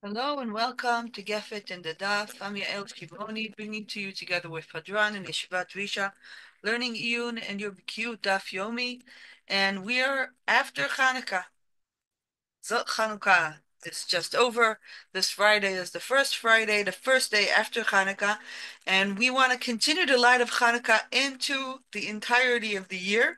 Hello and welcome to Gefet and the Daf. I'm Yael Shimoni, bringing to you together with Hadran and Yeshivat Drisha, learning Iyun and your BQ Daf Yomi, and we're after Hanukkah. Zot Hanukkah is just over. This Friday is the first Friday, the first day after Hanukkah, and we want to continue the light of Hanukkah into the entirety of the year.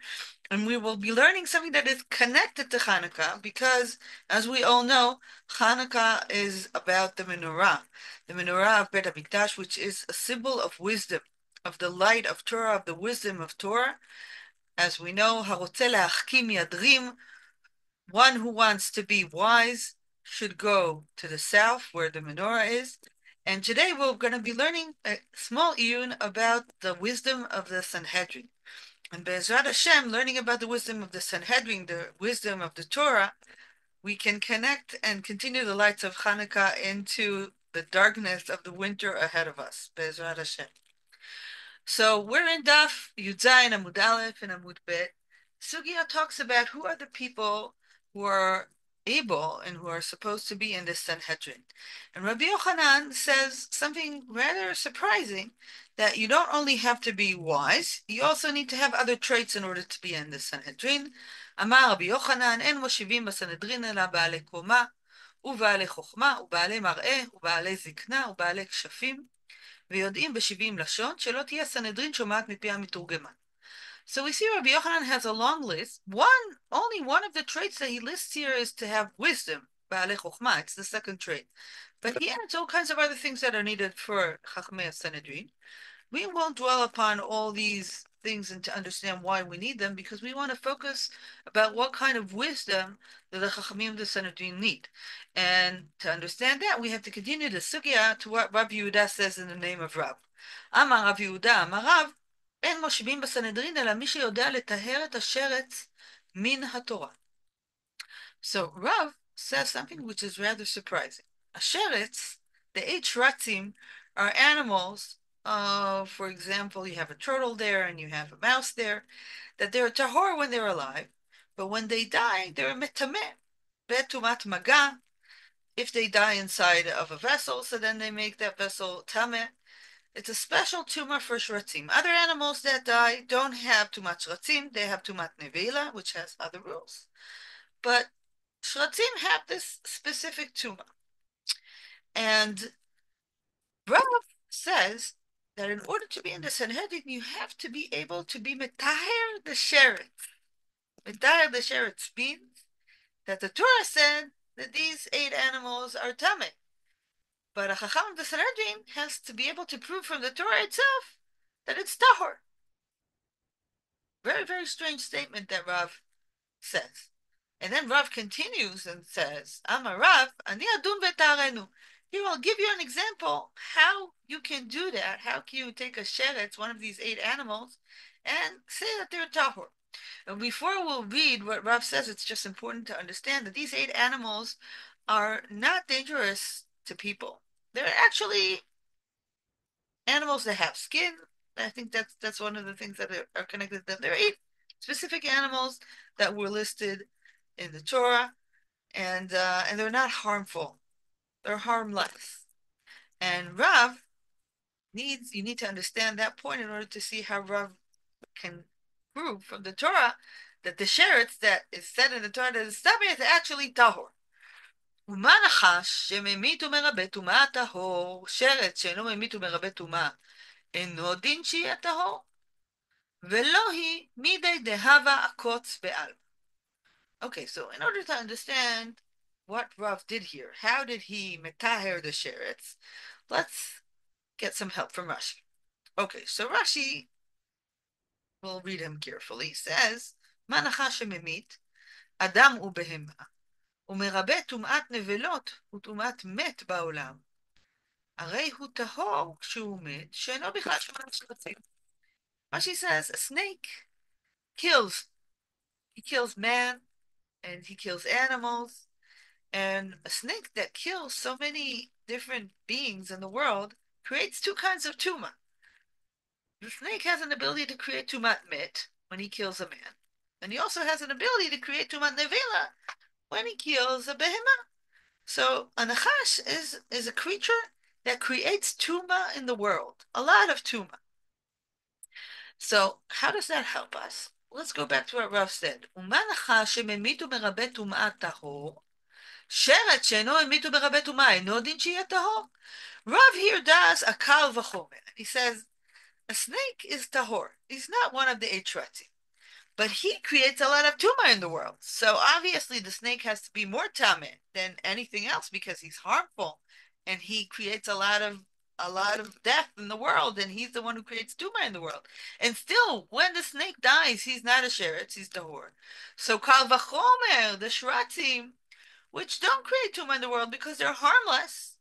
And we will be learning something that is connected to Hanukkah because, as we all know, Hanukkah is about the menorah of Bet Mikdash, which is a symbol of wisdom, of the light of Torah, of the wisdom of Torah. As we know, harotze leachkim yadrim, one who wants to be wise should go to the south where the menorah is. And today we're going to be learning a small iyun about the wisdom of the Sanhedrin. And Be'ezrat Hashem, learning about the wisdom of the Sanhedrin, the wisdom of the Torah, we can connect and continue the lights of Hanukkah into the darkness of the winter ahead of us. Be'ezrat Hashem. So we're in Daf Yud Zayin Amud Aleph and Amud Bet. Sugya talks about who are the people who are able and who are supposed to be in this Sanhedrin. And Rabbi Yochanan says something rather surprising, that you don't only have to be wise, you also need to have other traits in order to be in the Sanhedrin. Amar Rabbi Yochanan, en moshivim b'Sanhedrin ela ba'alei koma, ובעלי חוכמה, ובעלי מראה, ובעלי זקנה, ובעלי כשפים, ויודעים ב70 לשון, שלא תהיה סנהדרין שומעת מפי המתורגמן. So we see Rabbi Yochanan has a long list. Only one of the traits that he lists here is to have wisdom, בעלי חוכמה. It's the second trait. But he adds all kinds of other things that are needed for Chachmei Sanhedrin. We won't dwell upon all these things and to understand why we need them, because we want to focus about what kind of wisdom that the Chachamim of the Sanhedrin need. And to understand that, we have to continue the sugya to what Rabbi Yehuda says in the name of Rab. Amar Rabbi Yehuda, Amar Rab, אין מושבים בסנהדרין אלא מי שיודע לטהר את השרץ מן התורה. So Rav says something which is rather surprising. A sheretz, the 8 shratzim, are animals. For example, you have a turtle there and you have a mouse there, that they're tahor when they're alive, but when they die, they're metameh, betumat maga. If they die inside of a vessel, so then they make that vessel tameh. It's a special tumah for shratzim. Other animals that die don't have tumat shratzim, they have tumat nevela, which has other rules. But shratzim have this specific tumah. And Rav says that in order to be in the Sanhedrin, you have to be able to be metaher the sheretz. Metaher the sheretz means that the Torah said that these 8 animals are tameh. But a chacham of the Sanhedrin has to be able to prove from the Torah itself that it's tahor. Very, very strange statement that Rav says. And then Rav continues and says, Amar Rav, ani adun v'tarenu. Here, I'll give you an example how you can do that. How can you take a sheretz, one of these 8 animals, and say that they're tahor? And before we'll read what Rav says, it's just important to understand that these 8 animals are not dangerous to people. They're actually animals that have skin. I think that's one of the things that are connected to them. There are 8 specific animals that were listed in the Torah, and they're not harmful. They're harmless. And Rav you need to understand that point in order to see how Rav can prove from the Torah that the sheretz that is said in the Torah that is tabeh is actually tahor. ומה נחש שממית ומרבה טומאה טהור, שרץ שאינו ממית ומרבה טומאה, אינו דין שיהיה טהור? ולא היא מידי דהבה עקוץ בעלמא. Okay, so in order to understand what Rav did here, how did he metaher the sheretz, let's get some help from Rashi. Okay, so Rashi, we'll read him carefully, he says, מה נחש שממית? אדם ובהמה, ומרבה טומאת נבלות וטומאת מת בעולם. הרי הוא טהור כשהוא מת, שאינו בכלל שמונה שרצים. Rashi says, a snake kills. He kills man, and he kills animals. And a snake that kills so many different beings in the world creates 2 kinds of tumah. The snake has an ability to create tumat mit when he kills a man. And he also has an ability to create tumat nevela when he kills a behemah. So a nachash is a creature that creates tuma in the world, a lot of tuma. So how does that help us? Let's go back to what Rav said. ומה נחש שממיתו מרבה טומאה טהור? sheretz שאינו המיתו מרבה טומאה, אינו דין שיהיה טהור? Rav here does a kal v'chomer. He says, a snake is tahor. He's not one of the eight shretzim. But he creates a lot of tuma in the world. So obviously the snake has to be more tameh than anything else because he's harmful and he creates a lot of death in the world, and he's the one who creates tuma in the world. And still, when the snake dies, he's not a sheretz, he's tahor. So kal v'chomer, the shratzim, which don't create tuma in the world because they're harmless,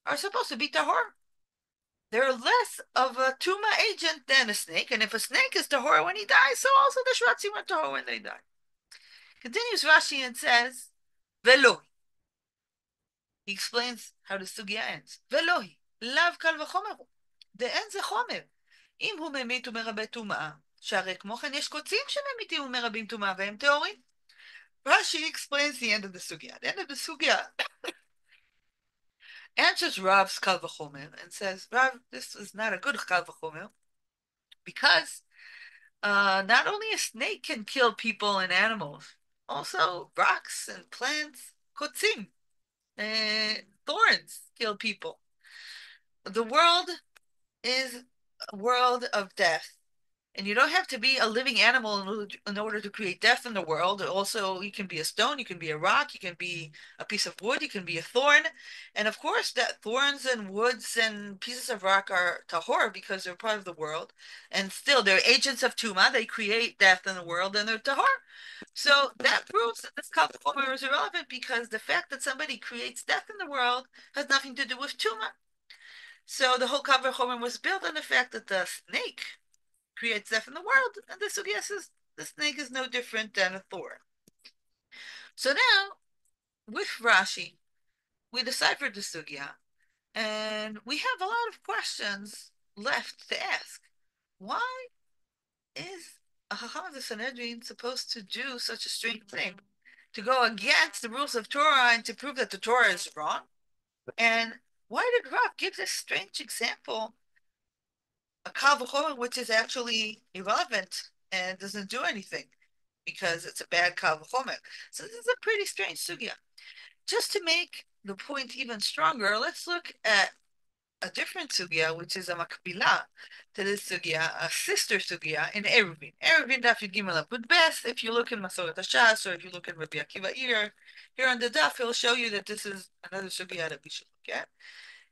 are supposed to be tahor. They're less of a tuma agent than a snake, and if a snake is tahor when he dies, so also the shratzim are tahor when they die. Continues Rashi and says, Velohi. He explains how the sugya ends. Velohi, lav kal v'chomer. דאין זה חומר. אם הוא ממית ומרבה טומאה, שהרי כמו כן יש קוצים שממיתים ומרבים טומאה והם טהורים. Rashi explains the end of the sugya. The end of the sugya answers Rav's kal v'chomer and says, Rav, this is not a good kal v'chomer because not only a snake can kill people and animals, also rocks and plants, kotzim, thorns kill people. The world is a world of death. And you don't have to be a living animal in order to create death in the world. Also, you can be a stone, you can be a rock, you can be a piece of wood, you can be a thorn. And of course, that thorns and woods and pieces of rock are tahor because they're part of the world. And still, they're agents of tuma. They create death in the world and they're tahor. So that proves that this kal v'chomer is irrelevant because the fact that somebody creates death in the world has nothing to do with tuma. So the whole kal v'chomer was built on the fact that the snake creates death in the world, and the sugya says the snake is no different than a thorn. So now, with Rashi, we deciphered the sugya, and we have a lot of questions left to ask. Why is a chacham of the Sanhedrin supposed to do such a strange thing? To go against the rules of Torah and to prove that the Torah is wrong? And why did Rav give this strange example, a kal v'chomer, which is actually irrelevant and doesn't do anything because it's a bad kal v'chomer? So this is a pretty strange sugya. Just to make the point even stronger, let's look at a different sugya, which is a makbilah to this sugya, a sister sugya in Eruvin. Eruvin daf Yud Gimel Amud Beth. If you look in Masoret HaShas or if you look in Rabbi Akiva here on the daf, he'll show you that this is another sugya that we should look at.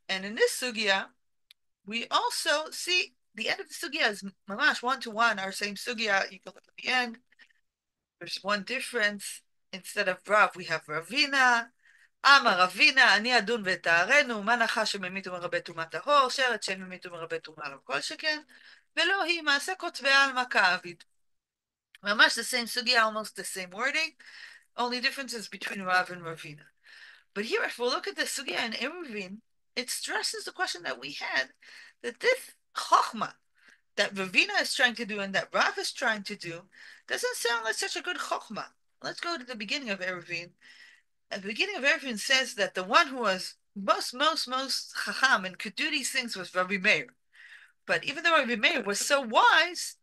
And in this sugya, we also see the end of the sugya is mamash one-to-one, our same sugya. You can look at the end. There's one difference. Instead of Rav, we have Ravina. Amar Ravina, אני אדון ותארנו, מה נחש שממית ומרבה טומאה טהור, שרץ שאין ממית ומרבה טומאה לא כל שכן, ולא היא מעשה כותבי עלמא כאביד. ממש the same sugya, almost the same wording, only differences between Rav and Ravina. But here, if we look at the sugya in Eruvin, it stresses the question that we had, that this chokhmah that Ravina is trying to do and that Rav is trying to do doesn't sound like such a good chokhmah. Let's go to the beginning of Eruvin. At the beginning of Eruvin says that the one who was most chacham and could do these things was Rabbi Meir. But even though Rabbi Meir was so wise,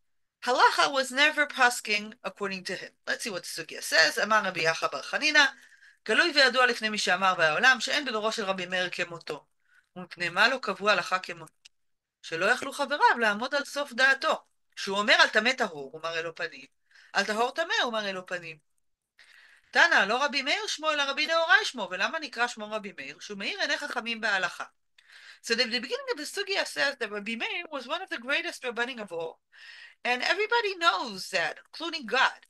halacha was never pasking according to him. Let's see what the sugya says. Amar Rabbi Yacha bar Chanina, גלוי וידוע לפני מי שאמר והעולם שאין בדורו של רבי מאיר כמותו. ומפני מה לא קבעו הלכה כמותו? שלא יכלו חבריו לעמוד על סוף דעתו. שהוא אומר על טמא טהור, הוא מראה לו פנים. על טהור טמא, הוא מראה לו פנים. תנא, לא רבי מאיר שמו, אלא רבי נהוראי שמו. ולמה נקרא שמו רבי מאיר? שהוא מאיר עיני חכמים בהלכה. So the beginning of the sugya says that Rabbi Meir was one of the greatest rabbanim of all. And everybody knows that, including God.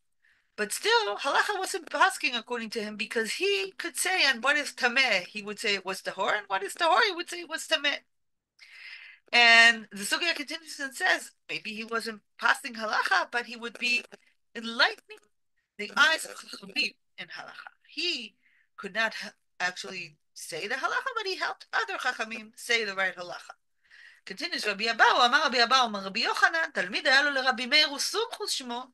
But still, halacha wasn't asking according to him because he could say, and what is tameh? He would say it was tahor, and what is tahor? He would say it was tameh. And the sugya continues and says, maybe he wasn't passing halacha, but he would be enlightening the eyes of chachamim in halacha. He could not actually say the halacha, but he helped other chachamim say the right halacha. Continues Rabbi Abahu, אמר רבי אבאו, אמר רבי יוחנן, תלמיד היה לו לרבי מאיר וסומכוס שמו,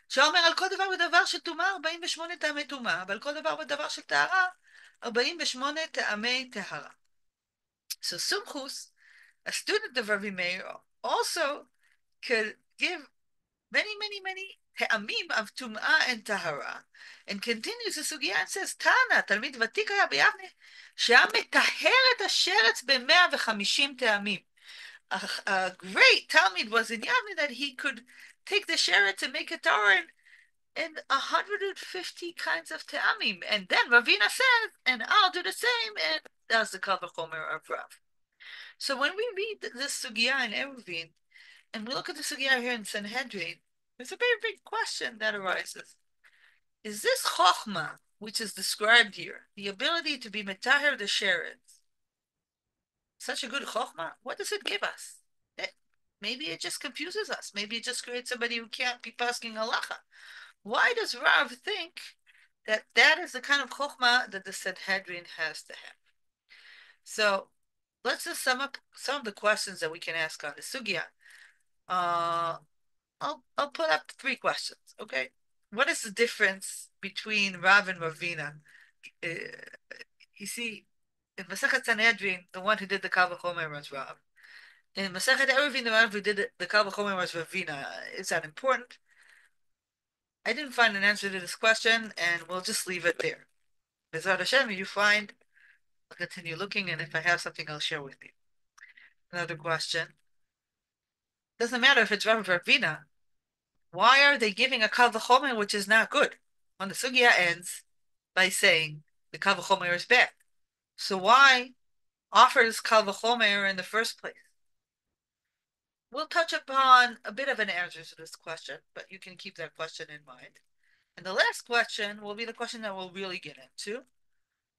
שאומר על כל דבר ודבר של טומאה 48 טעמי טומאה, ועל כל דבר ודבר של טהרה 48 טעמי טהרה. So Sumchus, a student of Rabbi Meir, also could give many טעמים of tum'ah and tahara, and continues the sugya and says, Tana, תלמיד ותיק היה ביבנה, שהיה מטהר את השרץ ב-150 טעמים. A great Talmud was in Yavne that he could take the sheretz and make a Torah in 150 kinds of te'amim. And then Ravina says, and I'll do the same, and that's the Kal V'chomer of Rav. So when we read this sugya in Eruvin, and we look at the sugya here in Sanhedrin, there's a very big question that arises. Is this chokhmah, which is described here, the ability to be metaher the sheretz, such a good chokhmah? What does it give us? Maybe it just confuses us. Maybe it just creates somebody who can't be pasking halacha. Why does Rav think that that is the kind of chokhmah that the Sanhedrin has to have? So let's just sum up some of the questions that we can ask on the sugya. I'll put up 3 questions. Okay, what is the difference between Rav and Ravina? You see, in Masechet Sanhedrin, the one who did the Kal V'chomer was Rav. In Masechet Eruvin, the one who did the Kal V'chomer was Ravina. Is that important? I didn't find an answer to this question, and we'll just leave it there. B'ezrat Hashem, if you find, I'll continue looking, and if I have something, I'll share with you. Another question. Doesn't matter if it's Rav or Ravina. Why are they giving a Kal V'chomer which is not good? When the sugya ends by saying the Kal V'chomer is bad. So why offer this Kal V'chomer in the first place? We'll touch upon a bit of an answer to this question, but you can keep that question in mind. And the last question will be the question that we'll really get into.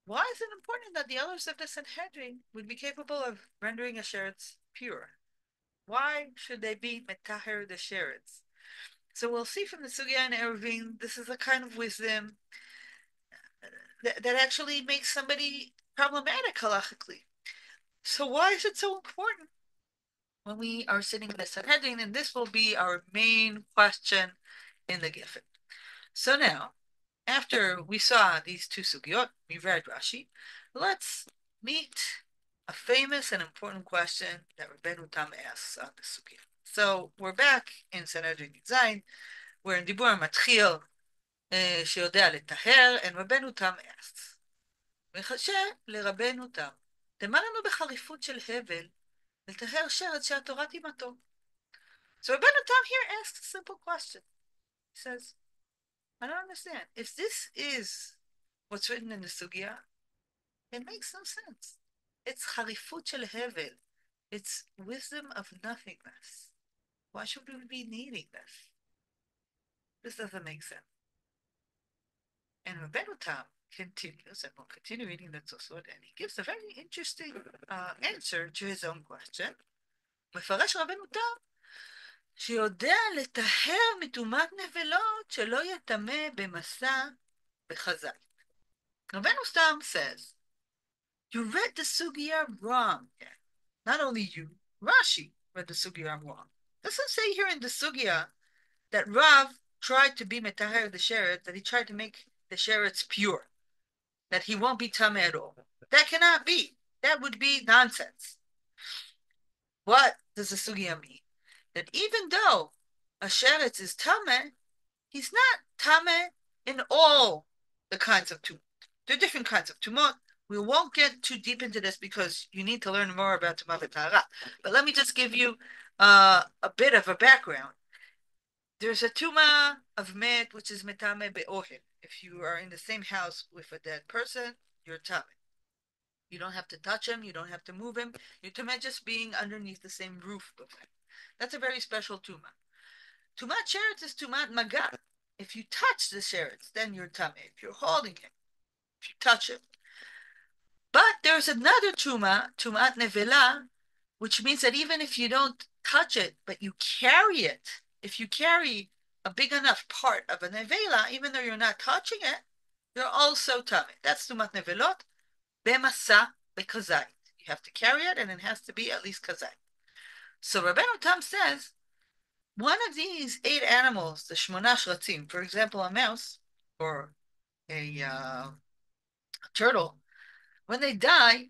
Why is it important that the elders of the Sanhedrin would be capable of rendering a sheretz pure? Why should they be metaher the sheretz? So we'll see from the sugya and Eruvin, this is a kind of wisdom that actually makes somebody problematic halachically. So why is it so important when we are sitting in the Sanhedrin? And this will be our main question in the Gefet. So now, after we saw these 2 sugyot, we read Rashi, let's meet a famous and important question that Rabbeinu Tam asks on the sugya. So we're back in Sanhedrin Zayin, we're in Dibur Matchil, שיודע לטהר, and Rabbeinu Tam asks, וחשה לרבנו תם, תמה לנו בחריפות של הבל, לטהר שרץ שהתורה תימתו. So Rabbeinu Tam here asks a simple question. He says, I don't understand. If this is what's written in the sugya, it makes no sense. It's harifut shel hevel. It's wisdom of nothingness. Why should we be needing this? This doesn't make sense. And Rabbeinu Tam continues, and we'll continue reading the Tosafot, and he gives a very interesting answer to his own question. מפרש רבנו תם שיודע לטהר מטומאת נבלות שלא יטמא במסע בחז"ל. Rabbeinu Tam says, you read the sugya wrong. Not only you, Rashi read the sugya wrong. It doesn't say here in the sugya that Rav tried to be metaher the sheretz, that he tried to make the sheretz pure, that he won't be tameh at all. That cannot be. That would be nonsense. What does the sugya mean? That even though a sheretz is tameh, he's not tameh in all the kinds of tumot. There are different kinds of tumot. We won't get too deep into this because you need to learn more about tumah v'tahara. But let me just give you a bit of a background. There's a tumah of met, which is metame be'ohel. If you are in the same house with a dead person, you're tameh. You don't have to touch him. You don't have to move him. You're tameh just being underneath the same roof with him. That's a very special tumah. Tumat sheretz is tumat maga. If you touch the sheretz, then you're tameh. If you're holding him, if you touch him. But there's another tumat nevela, which means that even if you don't touch it, but you carry it, if you carry a big enough part of a nevela, even though you're not touching it, you're also tameh. That's tumat nevelot, bemasa bekazait. You have to carry it, and it has to be at least kazait. So Rabbeinu Tam says, one of these 8 animals, the shmona shratzim, for example, a mouse or a turtle, When they die,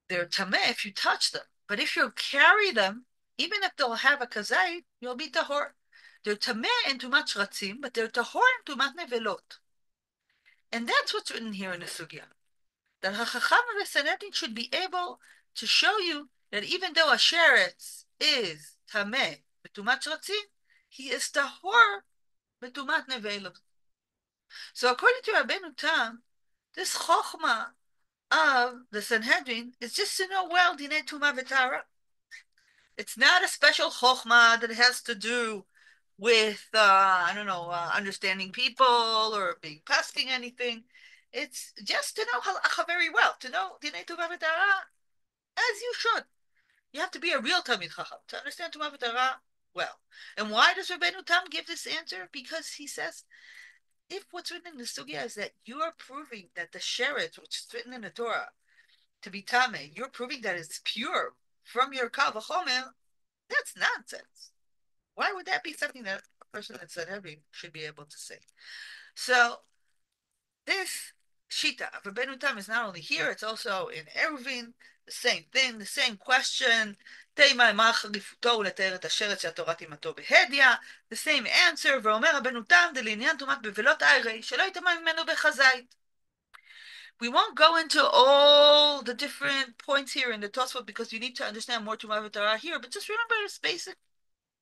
they're tameh if you touch them. But if you carry them, even if they'll have a kazait, you'll be tahor. They're tameh and tumat shratzim, but they're tahor and tumat nevelot. And that's what's written here in the sugya. That Hachacham and the Sanhedrin should be able to show you that even though a sheretz is tameh betumat shratzim, he is tahor betumat nevelot. So according to Rabbeinu Tam, this chokhmah of the Sanhedrin is just to know well dinei tumah v'tara. It's not a special chokhmah that has to do with I don't know, understanding people or being pasking anything. It's just to know halacha very well, to know dinei tumah v'tara as you should. You have to be a real Talmid Chacham to understand tumah v'tara well. And why does Rabbeinu Tam give this answer? Because he says, if what's written in the sugya is that you are proving that the sheretz, which is written in the Torah, to be tameh, you're proving that it's pure from your kal v'chomer, that's nonsense. Why would that be something that a person that said Sanhedrin should be able to say? So this shita of Rabbeinu Tam is not only here, it's also in Eruvin, the same thing, the same question. The same answer, ואומר רבנו תם דלעניין טומאת בבלות איירי, שלא יטמא ממנו בחזית. We won't go into all the different points here in the Tosafot because you need to understand more Tumah v'Tara here, but just remember this basic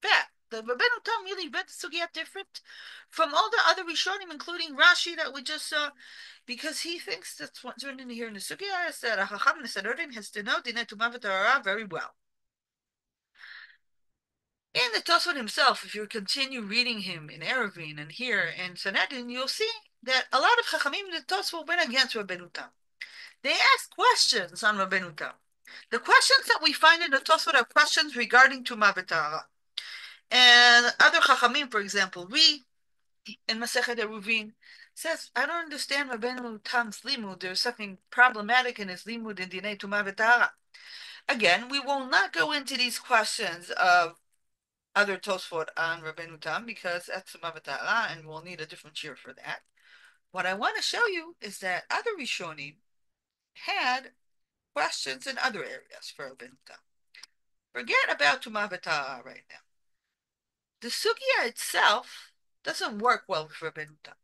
fact. The Rabbeinu Tam really read the sugya different from all the other rishonim, including Rashi that we just saw, because he thinks that's what's written here in the sugya is that a Chacham Sanhedrin has to know dinei Tumah v'Tara very well. In the Tosafot himself, if you continue reading him in Eruvin and here in Sanhedrin, you'll see that a lot of Chachamim in the Tosafot went against Rabbeinu Tam. They ask questions on Rabbeinu Tam. The questions that we find in the Tosafot are questions regarding Tumah v'Tara. And other Chachamim, for example, we in Masechet Eruvin says, I don't understand Rabbeinu Tam's limud. There's something problematic in his limud in Dinei Tumah v'Tara. Again, we will not go into these questions of other Tosafot on Rabbeinu Tam because that's Tumah v'Tara, and we'll need a different shiur for that. What I want to show you is that other rishonim had questions in other areas for Rabbeinu Tam. Forget about Tumah v'Tara right now. The sugya itself doesn't work well for Rabbeinu Tam.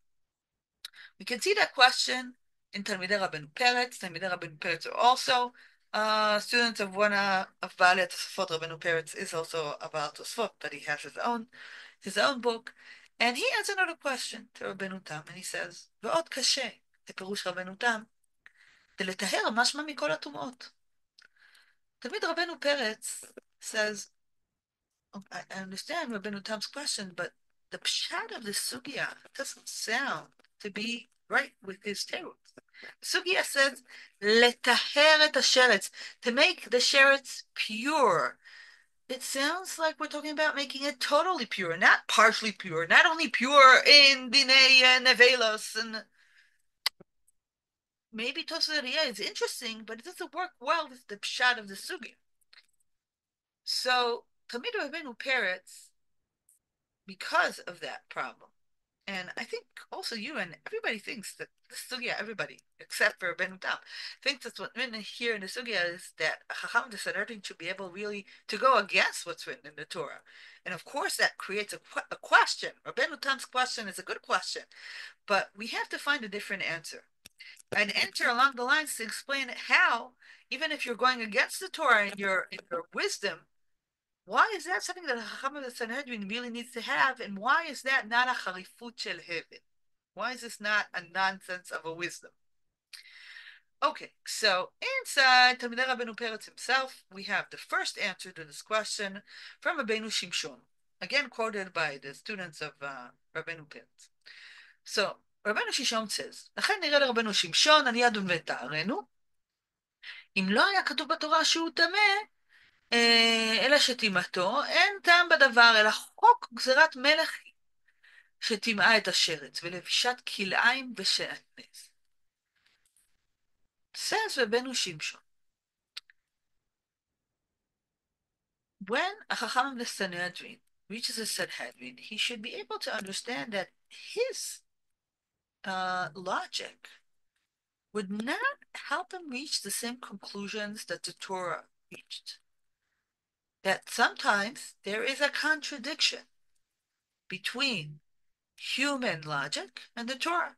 We can see that question in Talmidei Rabbeinu Peretz. Talmidei Rabbeinu Peretz are also students of one of Baalei Tosafot. Rabbeinu Peretz is also a Baal Tosafot, but he has his own book. And he has another question to Rabbeinu Tam, and he says, ועוד קשה, לפירוש רבנו תם, דלטהר משמע מכל הטומאות. תלמיד רבנו Peretz says, I understand Rabbeinu Tam's question, but the pshat of the sugya doesn't sound to be right with his teruth. Sugya says, letaher et sheretz, to make the sheretz pure. It sounds like we're talking about making it totally pure, not partially pure, not only pure in dinei and nevelos, and maybe Tosafot is interesting, but it doesn't work well with the pshat of the sugya. So, Talmid Rabbeinu Peretz, because of that problem, and I think also you and everybody thinks that the sugya, everybody except for Rabbeinu Tam, thinks that's what's written here in the sugya is that a Chacham the Sanhedrin should be able really to go against what's written in the Torah. And of course that creates a question. Rabbeinu Tam's question is a good question, but we have to find a different answer. An answer along the lines to explain how, even if you're going against the Torah in your wisdom, why is that something that a Chacham of the Sanhedrin really needs to have, and why is that not a charifut Shalhevet? Why is this not a nonsense of a wisdom? Okay, so inside Talmidei Rabbeinu Peretz himself, we have the first answer to this question from Rabbeinu Shimshon, again quoted by the students of Rabbeinu Peretz. So Rabbeinu Shimshon says, לכן נראה לרבנו שמשון, אני אדון ותערנו, אם לא היה כתוב בתורה שהוא טמא, אלא שטימאתו, אין טעם בדבר, אלא חוק גזירת מלך שטימאה את השרץ, ולבישת כלאיים ושעטנז. Says Rabbeinu Shimshon, when a Chacham of the Sanhedrin reaches a Sanhedrin, he should be able to understand that his logic would not help him reach the same conclusions that the Torah reached. That sometimes there is a contradiction between human logic and the Torah.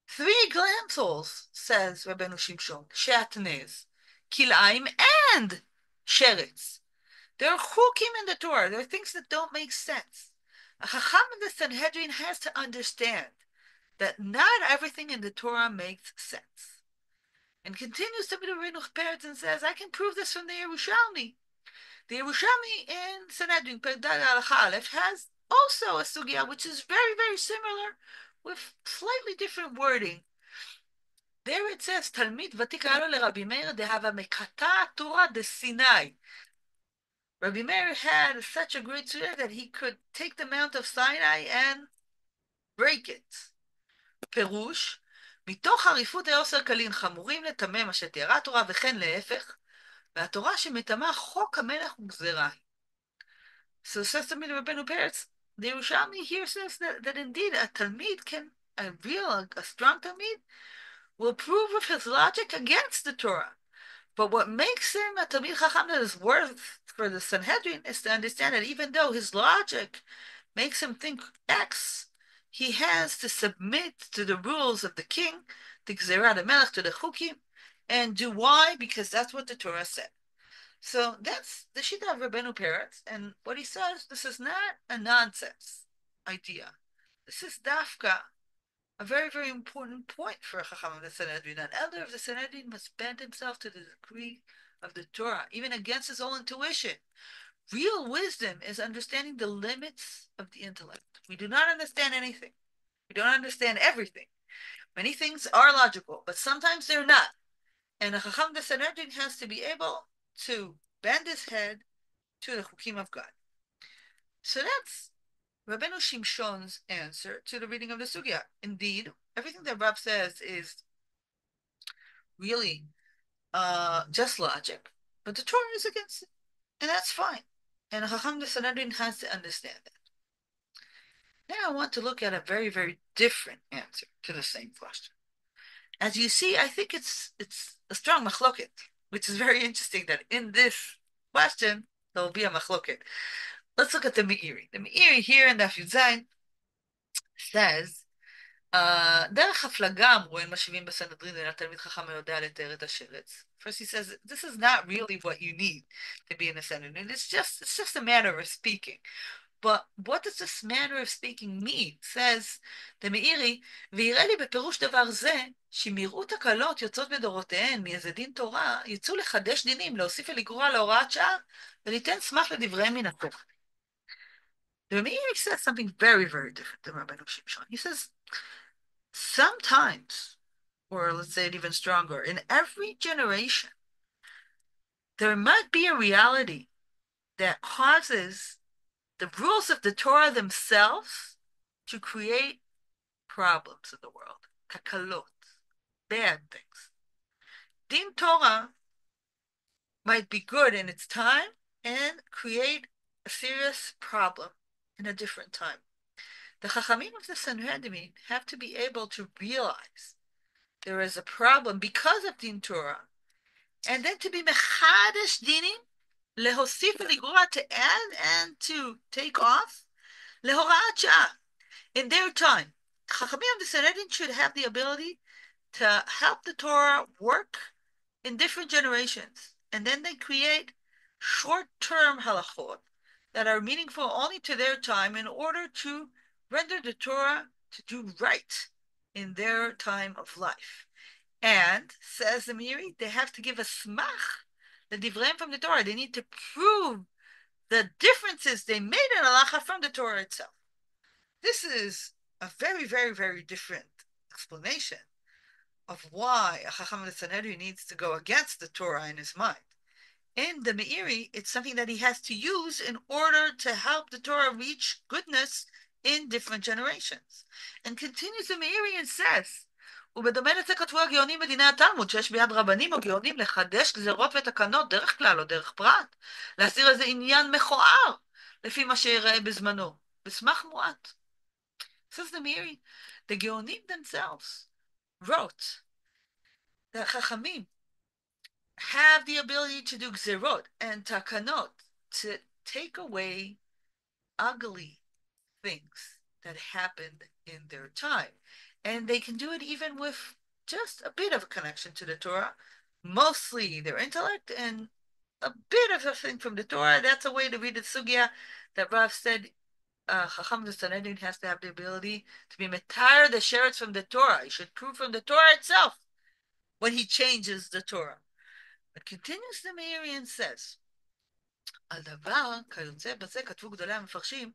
3 examples, says Rabbeinu Shimshon, shatnez, kilaim, and sheretz. There are chukim in the Torah. There are things that don't make sense. A chacham in the Sanhedrin has to understand that not everything in the Torah makes sense. And continues to be the Rabbeinu Peretz and says, I can prove this from the Yerushalmi. The Yerushalmi in Sanhedrin, Perdag Halacha Aleph, has also a sugya which is very, very similar with slightly different wording. There it says, Talmid Vatik Alo LeRabbi Meir dehava mekata Torah de Sinai. Rabbi Meir had such a great sugya that he could take the Mount of Sinai and break it. Perush, מתוך חריפות העושר קלין חמורים לטמא מה שתיארה התורה וכן להפך, והתורה שמטמאה חוק המלך וגזרה. So says to me the Rabbeinu Peretz, the Yerushalmi here says that indeed a Talmid can, a strong Talmid, will prove with his logic against the Torah. But what makes him a Talmid Chacham that is worth for the Sanhedrin is to understand that even though his logic makes him think X, he has to submit to the rules of the king, the Gzerah, the Melech, to the Chukim, and do Y because that's what the Torah said. So that's the Shita of Rabbeinu Peretz, and what he says, this is not a nonsense idea. This is dafka, a very, very important point for a Chacham of the Sanhedrin. An elder of the Sanhedrin must bend himself to the degree of the Torah, even against his own intuition. Real wisdom is understanding the limits of the intellect. We do not understand anything. We don't understand everything. Many things are logical, but sometimes they're not. And a Chacham of the Sanhedrin has to be able to bend his head to the Chukim of God. So that's Rabbeinu Shimshon's answer to the reading of the Sugya. Indeed, everything that Rab says is really just logic, but the Torah is against it, and that's fine. And a Chacham of the Sanhedrin has to understand that. Now I want to look at a very, very different answer to the same question. As you see, I think it's a strong machloket, which is very interesting that in this question, there will be a machloket. Let's look at the Meiri. The Meiri here in the Daf Yud says, דרך הפלגה אמרו, אין משיבים בסנהדרין אלא תלמיד חכם היודע לתאר את השרץ. First he says, this is not really what you need to be in a Sanhedrin. It's just a manner of speaking. But what does this manner of speaking mean? Says the Meiri, ויראה לי בפירוש דבר זה, שמראות הקלות יוצאות מדורותיהן מאיזה דין תורה, יצאו לחדש דינים, להוסיף ולגרוע להוראת שעה, וליתן סמך לדבריהם מן התורה. The Meiri says something very, very different than Rabbeinu Shimshon. He says, sometimes, or let's say it even stronger, in every generation, there might be a reality that causes the rules of the Torah themselves to create problems in the world, takalot, bad things. Din Torah might be good in its time and create a serious problem in a different time. The Chachamim of the Sanhedrin have to be able to realize there is a problem because of Din Torah, and then to be mechadish dinim, lehosif v'ligora, to add and to take off, lehorat sha'ah, in their time. Chachamim of the Sanhedrin should have the ability to help the Torah work in different generations, and then they create short-term halachot that are meaningful only to their time in order to render the Torah to do right in their time of life. And, says the Meiri, they have to give a smach, the divreim from the Torah. They need to prove the differences they made in halacha from the Torah itself. This is a very, very, very different explanation of why a Chacham of the Sanhedrin needs to go against the Torah in his mind. In the Meiri, it's something that he has to use in order to help the Torah reach goodness in different generations. And continues the Meiri and says, ובדומה לזה כתבו הגאונים בדיני התלמוד, שיש ביד רבנים או גאונים לחדש גזרות ותקנות דרך כלל או דרך פרט, להסיר איזה עניין מכוער, לפי מה שיראה בזמנו, בסמך מועט. Says the Meiri, the גאונים themselves wrote The Chachamim have the ability to do gzerot and takanot, to take away ugly things that happened in their time. And they can do it even with just a bit of a connection to the Torah, mostly their intellect and a bit of a thing from the Torah. That's a way to read the sugya that Rav said. Chacham the Sanhedrin has to have the ability to be metar the sheretz from the Torah. He should prove from the Torah itself when he changes the Torah. But continues the Meiri and says, על דבר כיוצא בזה כתבו גדולי המפרשים,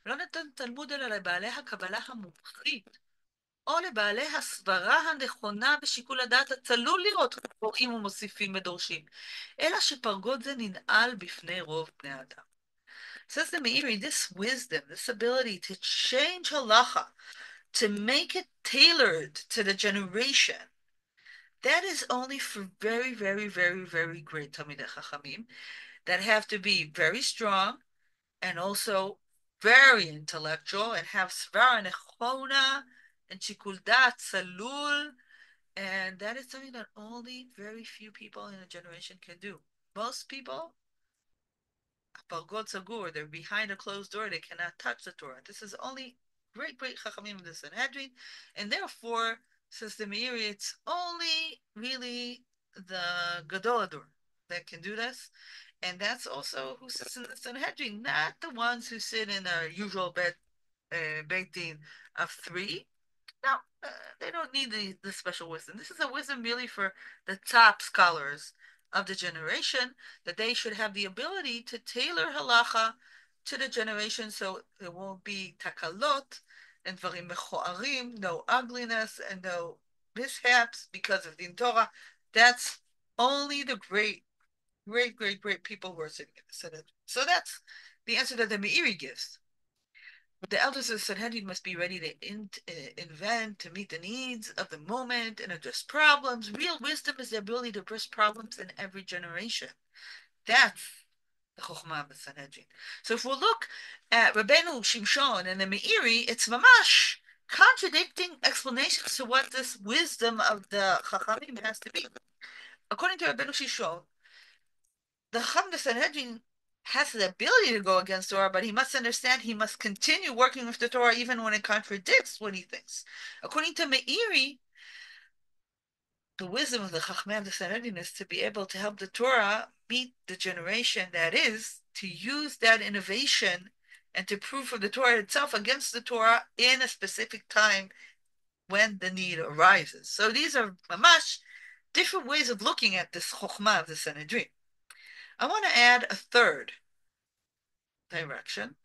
לא נתן תלמוד אלא לבעלי הקבלה המומחית, או לבעלי הסברה הנכונה בשיקול הדעת הצלול לראות קוראים ומוסיפים ודורשים, אלא שפרגוד זה ננעל בפני רוב בני אדם. Says the Meiri, this wisdom, this ability to change halacha, to make it tailored to the generation, that is only for very, very, very, very great Talmidei Chachamim that have to be very strong and also very intellectual and have svara nechona and shikul dat salul, and that is something that only very few people in a generation can do. Most people, Balgot Sagur, they're behind a closed door, they cannot touch the Torah. This is only great, great Chachamim of the Sanhedrin, and therefore, says the Meiri, it's only really the Gadolador that can do this. And that's also who sits in the Sanhedrin, not the ones who sit in our usual Beit Din of three. No, they don't need the special wisdom. This is a wisdom really for the top scholars of the generation, that they should have the ability to tailor halacha to the generation so there won't be takalot and dvarim mechoarim, no ugliness and no mishaps because of the Torah. That's only the great, great, great, great people who are sitting in the Sanhedrin. So that's the answer that the Meiri gives. The elders of the Sanhedrin must be ready to invent, to meet the needs of the moment and address problems. Real wisdom is the ability to address problems in every generation. That's the Chokhmah of the Sanhedrin. So if we look at Rabbeinu Shimshon and the Meiri, it's mamash contradicting explanations to what this wisdom of the Chachamim has to be. According to Rabbeinu Shimshon, the Chacham the Sanhedrin has the ability to go against Torah, but he must understand he must continue working with the Torah even when it contradicts what he thinks. According to Meiri, the wisdom of the Chachmei of the Sanhedrin is to be able to help the Torah meet the generation that is, to use that innovation and to prove from the Torah itself against the Torah in a specific time when the need arises. So these are mamash different ways of looking at this Chokhmah of the Sanhedrin. I want to add a third direction,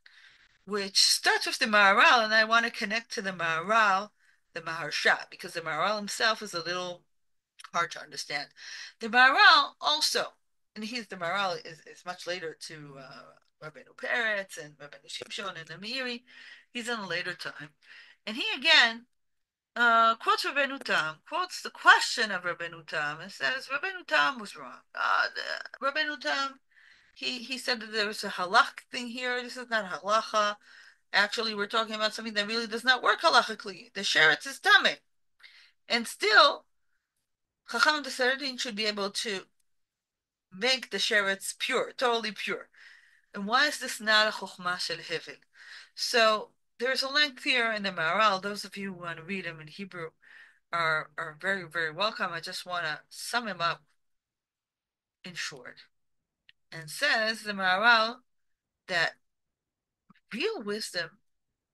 which starts with the Maharal, and I want to connect to the Maharal, the Maharsha, because the Maharal himself is a little hard to understand. The Maharal also, and the Maharal is much later to Rabbeinu Peretz and Rabbeinu Shimshon and the Meiri. He's in a later time. And he again quotes Rabbeinu Tam, quotes the question of Rabbeinu Tam, and says Rabbeinu Tam was wrong. Rabbeinu Tam, he said that there was a halach thing here. This is not halacha. Actually, we're talking about something that really does not work halachically. The sheretz is tamei. And still, Chacham the Sanhedrin should be able to make the sheretz pure, totally pure. And why is this not a chokhmah Shalhevet? So there's a length here in the Maharal. Those of you who want to read him in Hebrew are very, very welcome. I just want to sum him up in short. And says the Maharal that real wisdom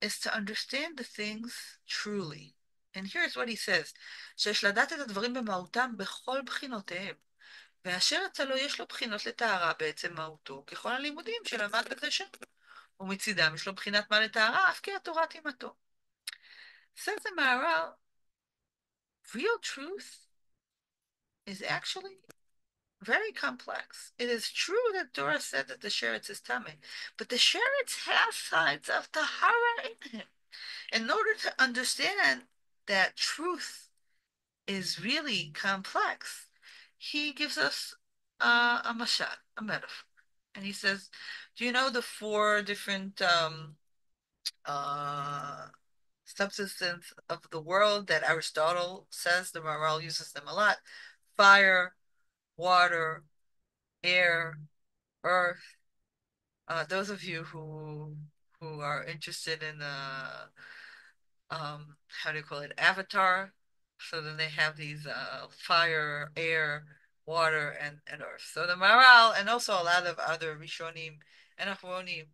is to understand the things truly. And here's what he says, שיש לדעת את הדברים במהותם בכל בחינותיהם, ואשר אצלו יש לו בחינות לטהרה בעצם מהותו, ככל הלימודים שלמד בזה שנים, ומצידם יש לו בחינת מה לטהרה, אף כי התורה תימתו. Says the Maharal, real truth is actually very complex. It is true that Torah said that the sheretz is tamei, but the sheretz has sides of tahara in him. In order to understand that truth is really complex, he gives us a mashal, a metaphor. And he says, do you know the four different substances of the world that Aristotle says? The Maharal uses them a lot. fire, water, air, earth. Those of you who are interested in how do you call it, Avatar. So then they have these fire, air, water, and earth. So the Maral and also a lot of other rishonim and acharonim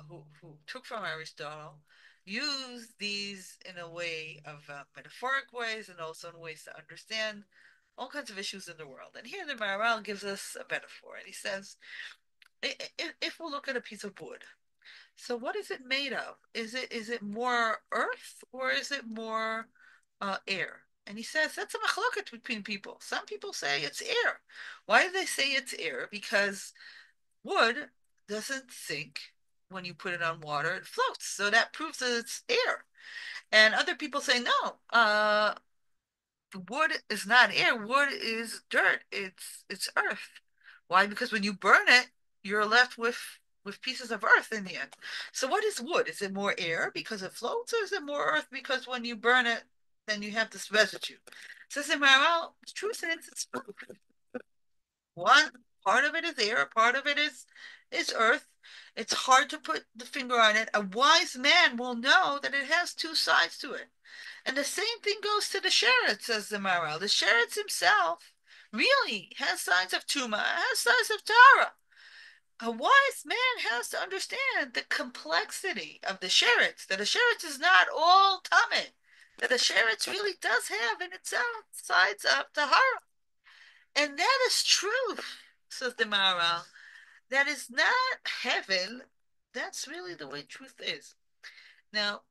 who took from Aristotle use these in a way of metaphoric ways and also in ways to understand all kinds of issues in the world. And here the Maral gives us a metaphor, and he says, if we look at a piece of wood, so what is it made of? Is it more earth or is it more air? And he says that's a machloket between people. Some people say it's air. Why do they say it's air? Because wood doesn't sink when you put it on water; it floats. So that proves that it's air. And other people say no. Wood is not air. Wood is dirt. It's earth. Why? Because when you burn it, you're left with pieces of earth in the end. So what is wood? Is it more air because it floats, or is it more earth because when you burn it, then you have this residue? Says in Maharal, the truth is it's one part of it is air, part of it is earth. It's hard to put the finger on it. A wise man will know that it has two sides to it. And the same thing goes to the sheretz, says the Maharal. The sheretz himself really has signs of tuma, has signs of Torah. A wise man has to understand the complexity of the sheretz, that a sheretz is not all tamid, that a sheretz really does have in itself sides of tahara. And that is truth, says the Maharal. That is not heaven. That's really the way truth is. Now,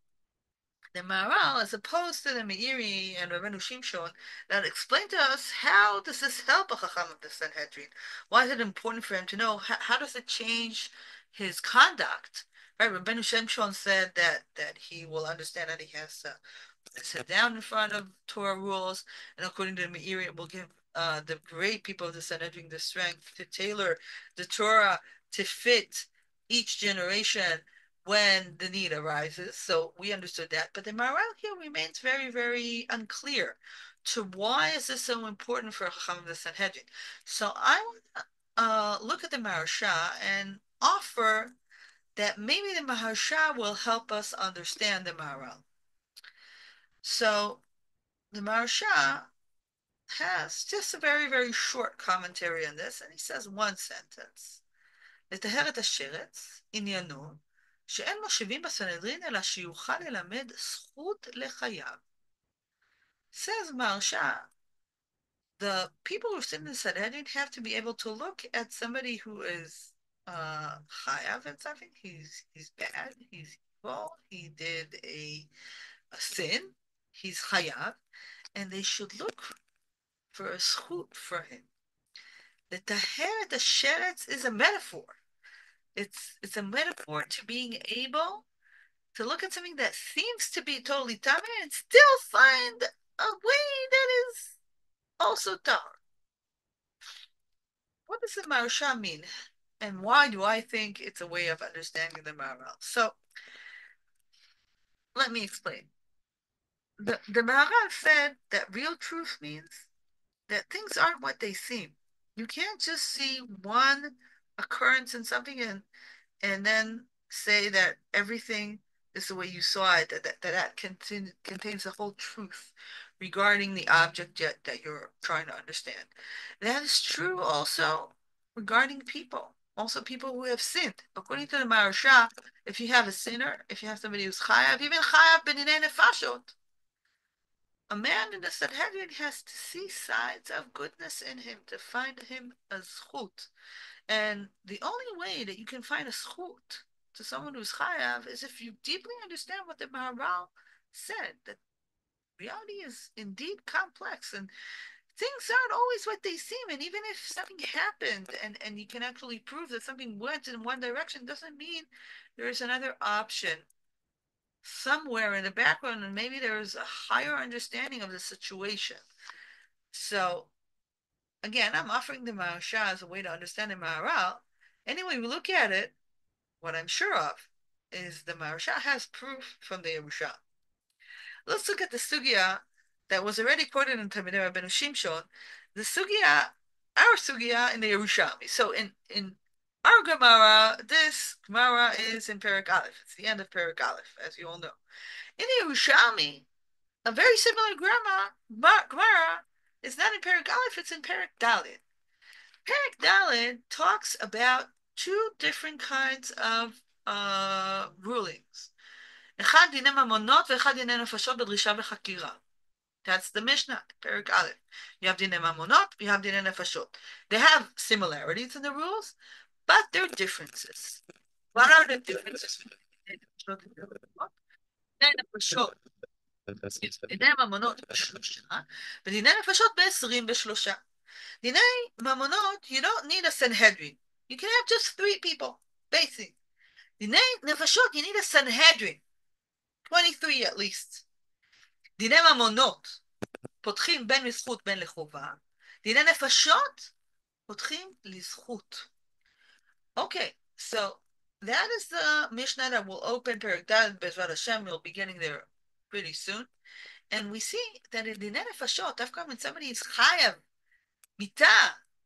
the Maharal, as opposed to the Meiri and Rabbeinu Shimshon, that explain to us how does this help a Chacham of the Sanhedrin? Why is it important for him to know? How does it change his conduct? Right, Rabbeinu Shimshon said that he will understand that he has to sit down in front of Torah rules, and according to the Meiri, it will give the great people of the Sanhedrin the strength to tailor the Torah to fit each generation when the need arises. So we understood that. But the Maharal here remains very, very unclear to why is this so important for Chacham of the Sanhedrin. So I want to look at the Maharsha and offer that maybe the Maharsha will help us understand the Maharal. So the Maharsha has just a very, very short commentary on this, and he says one sentence. לטהר את השרץ, עניינו, שאין מושיבים בסנהדרין אלא שיוכל ללמד זכות לחייו. Says Maharsha, the people who sit in the Sanhedrin have to be able to look at somebody who is chayav in something. He's bad, he's evil, he did a sin, he's chayav, and they should look for a zchut for him. The taher, the sheretz, is a metaphor. It's a metaphor to being able to look at something that seems to be totally tamei and still find a way that is also tar. What does the Maharsha mean? And why do I think it's a way of understanding the Maharal? So let me explain. The Maharal said that real truth means that things aren't what they seem. You can't just see one occurrence in something and then say that everything is the way you saw it, that contains the whole truth regarding the object that you're trying to understand. That is true also regarding people, also people who have sinned. According to the Maharsha, if you have a sinner, if you have somebody who's chayav, even chayav b'dinei nefashot, a man in the Sanhedrin has to see sides of goodness in him, to find him a zchut. And the only way that you can find a zchut to someone who's chayav is if you deeply understand what the Maharal said, that reality is indeed complex and things aren't always what they seem. And even if something happened and you can actually prove that something went in one direction, doesn't mean there is another option somewhere in the background, and maybe there's a higher understanding of the situation. So again, I'm offering the Maharsha as a way to understand the Maharal. Anyway, we look at it, what I'm sure of is the Maharsha has proof from the Yerusha. Let's look at the sugya that was already quoted in Talmidei Rabbeinu Shimshon, the sugya, our sugya in the Yerushalmi. So in our Gemara, this Gemara is in Perek Aleph. It's the end of Perek Aleph, as you all know. In the Yerushalmi, a very similar Gemara is not in Perek Aleph, it's in Perek Dalet. Perek Dalet talks about two different kinds of rulings. אחד דיני ממונות ואחד דיני נפשות בדרישה וחקירה. That's the Mishnah, Perek Aleph. You have דיני ממונות, you have דיני נפשות. They have similarities in the rules, but there are differences. What are the differences? דיני נפשות. דיני ממונות בשלושה, ודיני נפשות ב-23. דיני ממונות, you don't need a Sanhedrin. You can have just 3 people, basic. דיני נפשות, you need a Sanhedrin. 23 at least. דיני ממונות, פותחים בין לזכות בין לחובה. דיני נפשות, פותחים לזכות. Okay, so that is the Mishnah that will open Perek Dalet Bezrat Hashem. We'll be getting there pretty soon. And we see that in דיני נפשות, dafka when somebody is chayav, mita,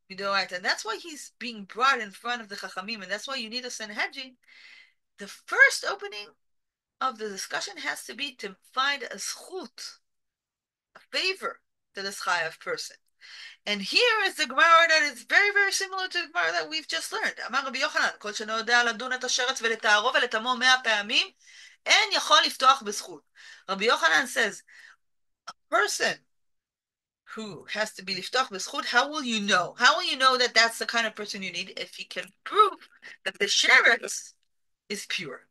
and that's why he's being brought in front of the Chachamim, and that's why you need a Sanhedrin. The first opening of the discussion has to be to find a zchut, a favor to this chayav person. And here is the Gemara that is very, very similar to the Gemara that we've just learned. אמר רבי יוחנן, כל שאינו יודע לדון את השרץ ולטהרו ולטמאו 100 פעמים, אין יכול לפתוח בזכות. Rabbi Yochanan says, a person who has to be לפתוח בזכות, how will you know? How will you know that that's the kind of person you need if he can prove that the sheretz is pure?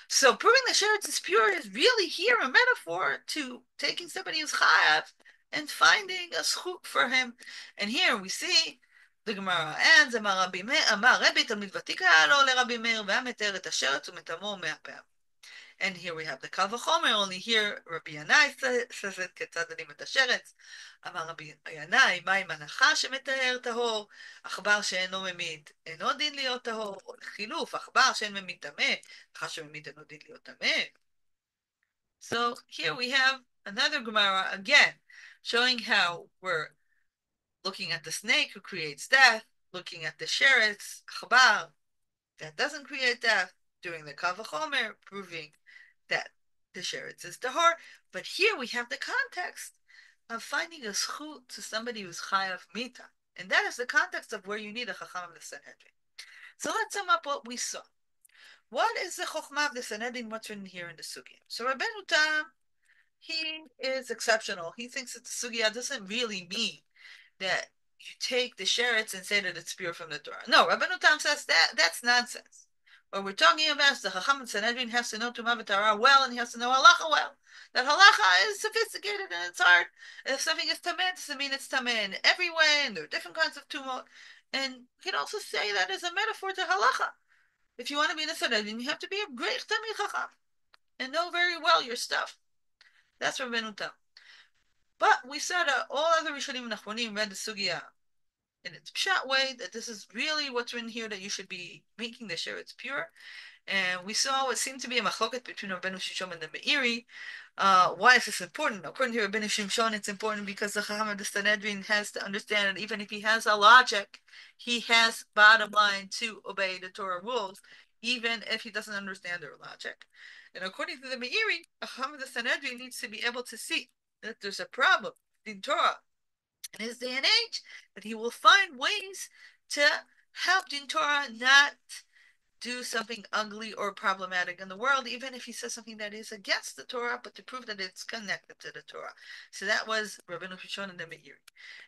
So proving the sheretz is pure is really here a metaphor to taking somebody who's chayav and finding a zchut for him. And here we see the Gemara ends, אמר רבי תלמיד ותיק היה לו לרבי מאיר והמתר את השרץ ומטמאו 100 פעמים. And here we have the קל וחומר, only here רבי ינאי says it, כיצד דנים את השרץ. אמר רבי ינאי, מה עם הנחה שמטהר טהור? עכבר שאינו ממית אינו דין להיות טהור, או לחילוף, עכבר שאין ממית טמא, נחה שממית אינו דין להיות טמא. So here we have another Gemara again, showing how we're looking at the snake who creates death, looking at the sheretz, chabar, that doesn't create death, doing the kal v'chomer, proving that the sheretz is tahor. But here we have the context of finding a zchut to somebody who's chayav mita. And that is the context of where you need a chacham of the Sanhedrin. So let's sum up what we saw. What is the chokhmah of the Sanhedrin? What's written here in the sugya? So Rabbeinu Tam, he is exceptional. He thinks that the sugya doesn't really mean that you take the sheretz and say that it's pure from the Torah. No, Rabbeinu Tam says that's nonsense. What we're talking about is the Chacham and Sanhedrin has to know Tumah v'Tara well, and he has to know halacha well. That halacha is sophisticated and it's hard. And if something is tameh, it doesn't mean it's tameh in every way, and there are different kinds of tumah. And you can also say that as a metaphor to halacha. If you want to be in a Sanhedrin, you have to be a great Talmid Chacham and know very well your stuff. That's Rabbeinu Tam. But we saw that all other rishonim and acharonim read the sugya in its pshat way, that this is really what's written here, that you should be making the sheretz pure. And we saw what seemed to be a machloket between Rabbeinu Shimshon and the Meiri. Why is this important? According to Rabbeinu Shimshon, it's important because the Chacham of the Sanhedrin has to understand that even if he has a logic, he has bottom line to obey the Torah rules, even if he doesn't understand their logic. And according to the Meiri, the Chacham of the Sanhedrin needs to be able to see that there's a problem in Torah in his day and age, that he will find ways to help Din Torah not do something ugly or problematic in the world, even if he says something that is against the Torah, but to prove that it's connected to the Torah. So that was Rabbeinu Shimshon and the Meiri.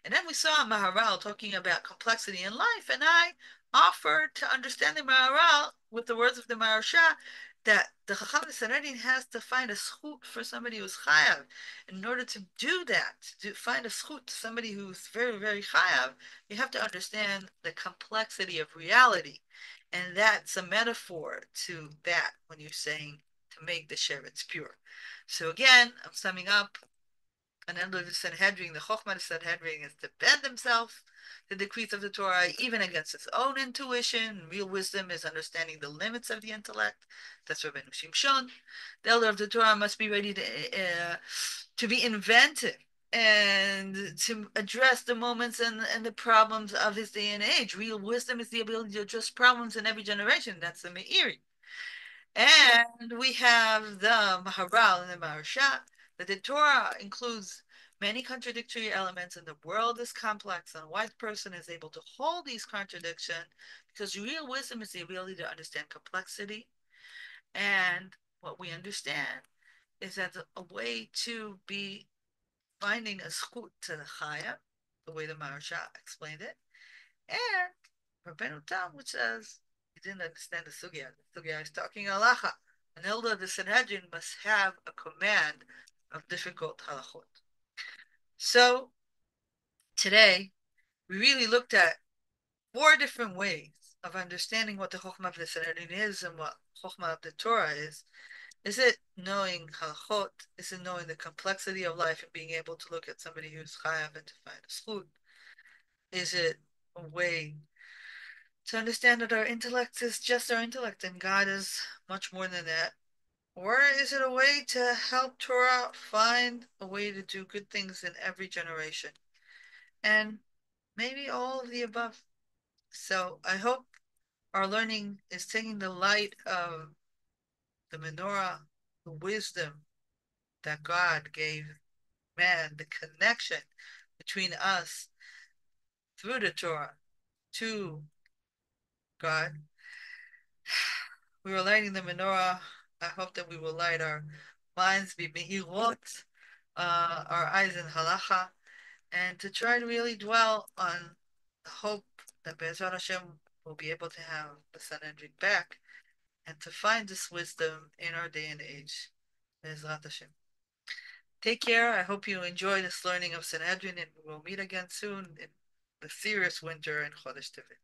And then we saw Maharal talking about complexity in life, and I offered to understand the Maharal with the words of the Maharsha, that the Chacham of the Sanhedrin has to find a zchut for somebody who's chayav. In order to do that, to find a zchut to somebody who's very, very chayav, you have to understand the complexity of reality. And that's a metaphor to that when you're saying to make the sheretz pure. So again, I'm summing up. An end of the Sanhedrin, the Chokhmah of the Sanhedrin is to bend themselves to the decrees of the Torah, even against its own intuition. Real wisdom is understanding the limits of the intellect. That's Rabbeinu Shimshon. The elder of the Torah must be ready to be inventive and to address the moments and the problems of his day and age. Real wisdom is the ability to address problems in every generation. That's the Meiri. And we have the Maharal and the Maharsha, that the Torah includes many contradictory elements, and the world is complex, and a wise person is able to hold these contradictions because real wisdom is the ability to understand complexity. And what we understand is that a way to be finding a schut to the chaya, the way the Maharsha explained it, and Rabbeinu Tam, which says he didn't understand the sugya. The sugya is talking halacha. An elder of the Sanhedrin must have a command of difficult halachot. So today we really looked at four different ways of understanding what the chokhmah of the Sanhedrin is and what chokhmah of the Torah is. Is it knowing halachot? Is it knowing the complexity of life and being able to look at somebody who's chayav and to find a schut? Is it a way to understand that our intellect is just our intellect and God is much more than that? Or is it a way to help Torah find a way to do good things in every generation? And maybe all of the above. So I hope our learning is taking the light of the menorah, the wisdom that God gave man, the connection between us through the Torah to God. We were lighting the menorah. I hope that we will light our minds, be me'irot, our eyes in halacha, and to try to really dwell on the hope that Be'ezrat Hashem will be able to have the Sanhedrin back and to find this wisdom in our day and age. Be'ezrat Hashem. Take care. I hope you enjoy this learning of Sanhedrin, and we will meet again soon in the serious winter in Chodesh Tevet.